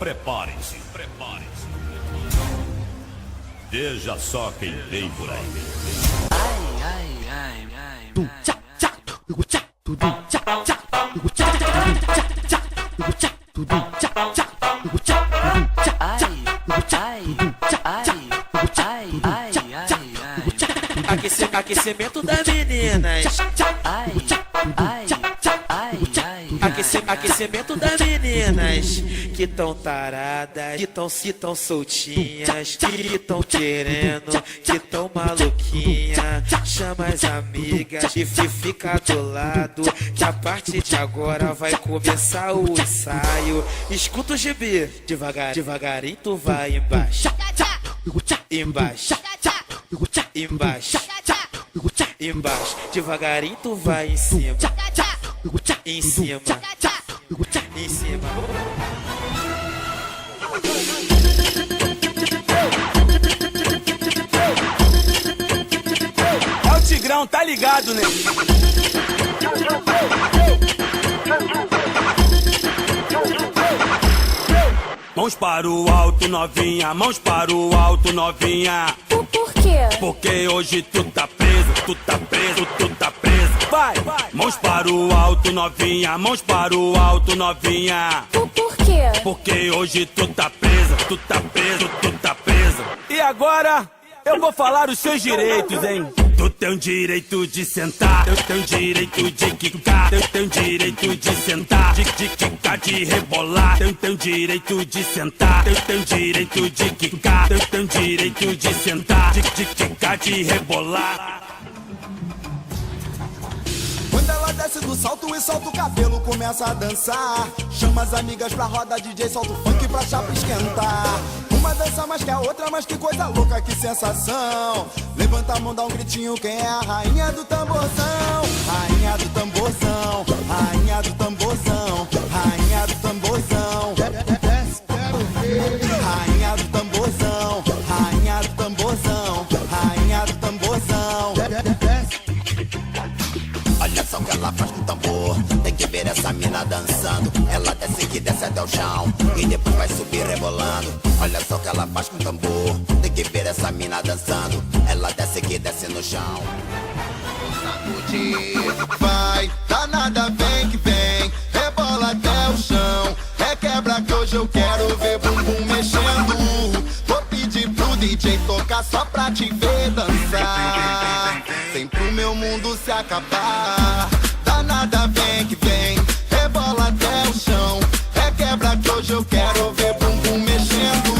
Preparem-se, preparem-se. Veja só quem vem por aí. Aquecimento das meninas. Aquecimento das meninas que tão taradas, que tão soltinhas, que tão querendo, que tão maluquinha. Chama as amigas e fica do lado, que a partir de agora vai começar o ensaio. Escuta o GB, devagarinho tu vai embaixo, embaixo, embaixo, embaixo. Devagarinho tu vai em cima, em cima, em cima. É o Tigrão, tá ligado, né? Mãos para o alto, novinha, mãos para o alto, novinha. Por quê? Porque hoje tu tá preso, tu tá preso, tu tá preso. Vai, mãos para o alto, novinha, mãos para o alto, novinha. Por quê? Porque hoje tu tá presa, tu tá preso, tu tá presa. E agora eu vou falar os seus direitos, hein? Tu tem o direito de sentar, eu tenho direito de quicar, eu tenho direito de sentar, de quicar, de rebolar, eu tenho direito de sentar, eu tenho direito de quicar, eu tenho direito de sentar, de quicar, de rebolar. Quando ela desce do salto e solta o cabelo, começa a dançar. Chama as amigas pra roda, DJ solta o funk pra chapa esquentar. Uma dança mais que a outra, mas que coisa louca, que sensação. Levanta a mão, dá um gritinho, quem é a rainha do tamborzão? Rainha do tamborzão, rainha do tamborzão, rainha do tamborzão. Quero ver. Rainha do tamborzão, rainha do tamborzão, rainha do tamborzão. Olha só o que ela faz com o tambor, tem que ver essa mina dançando. Ela desce que desce até o chão e depois vai subir rebolando. Olha só o que ela faz com o tambor, tem que ver essa mina dançando. Ela desce que desce no chão. Vai, danada, vem que vem, rebola até o chão. Requebra que hoje eu quero ver bumbum mexendo. Vou pedir pro DJ tocar só pra te ver dançar, sem pro meu mundo se acabar. Danada, vem que vem, rebola até o chão. Requebra que hoje eu quero ver bumbum mexendo.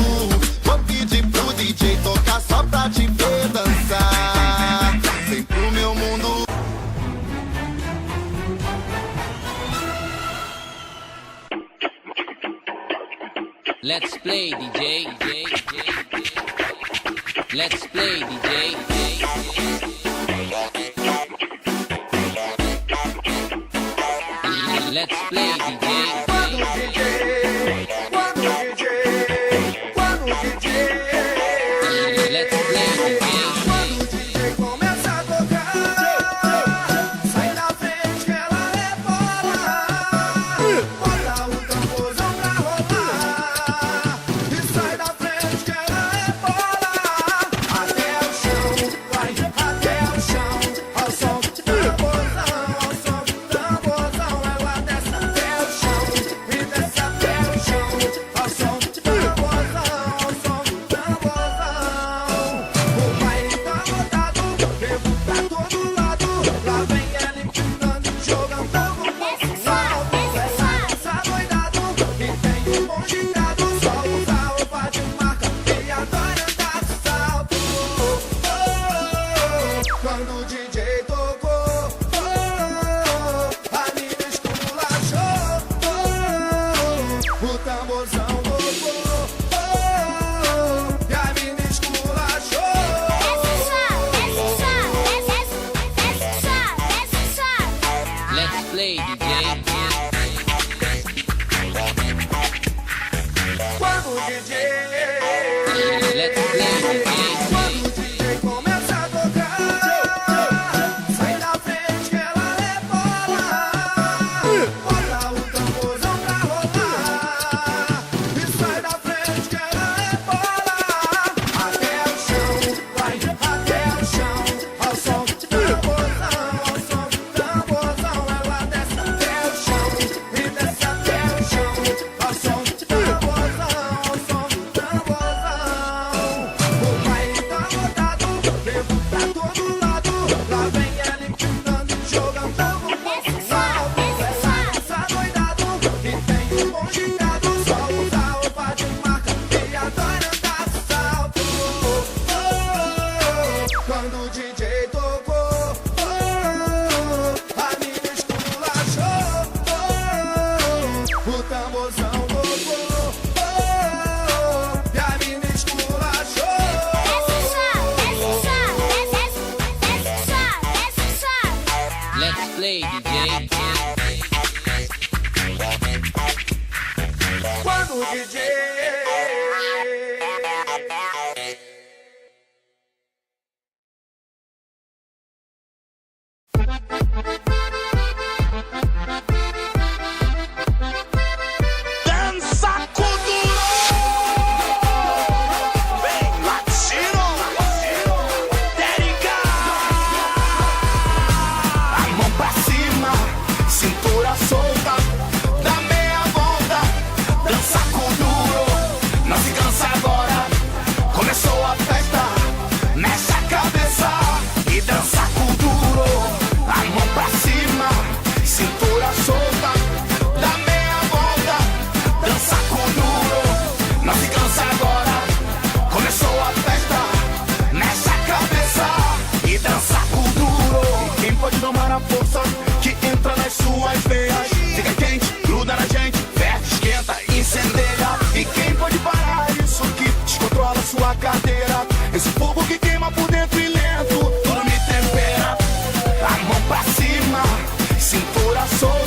Vou pedir pro DJ tocar só pra te ver dançar, sem pro meu mundo. Let's play, DJ. Let's play, DJ. Let's play, DJ. Let's play, DJ. Quando o DJ começa a tocar, sai da frente que ela rebola. Bota o tamborzão pra rolar e sai da frente que ela rebola. Até o chão, vai até o chão, ao som do tamborzão, ao som do tamborzão. Ela desce até o chão e desce até o chão, ao som do tamborzão, ao som do tamborzão. O baile tá lotado, bebo pra todo lado. Lá vem ela empinando, jogando fogo pro alto. Ela dança doidado e tem um bom girado. Só usa roupa de marca e adora andar de salto. Quando o DJ tocou, a mina esculachou. O tamborzão tocou e a mina esculachou. Let's play, DJ. Quando o DJ Let's play, DJ. Quando o DJ começa a tocar, sai da frente que ela rebola. Bota o tamborzão pra rolar e sai dia do sol, usa roupa de marca e adora andar de salto. Quando o DJ tocou, a mina esculachou, o tamborzão tocou, e a mina esculachou. Let's play, DJ. Quando o DJ Dança Kuduro! Bem latino! Térica! A mão pra cima, cintura solta, dá meia volta, dança Kuduro, não se cansa agora, começou a festa, mexe a cabeça e dança Kuduro. A mão pra cima, cintura solta, dá meia volta, dança Kuduro, não se cansa agora, começou a festa, mexe a cabeça e dança Kuduro. E quem pode domar a força que entra nas suas veias, fica quente, gruda na gente, ferve, esquenta, incendeia. E quem pode parar isso que descontrola sua cadeira, esse fogo que queima por dentro e lento, tudo me tempera. A mão pra cima, cintura solta,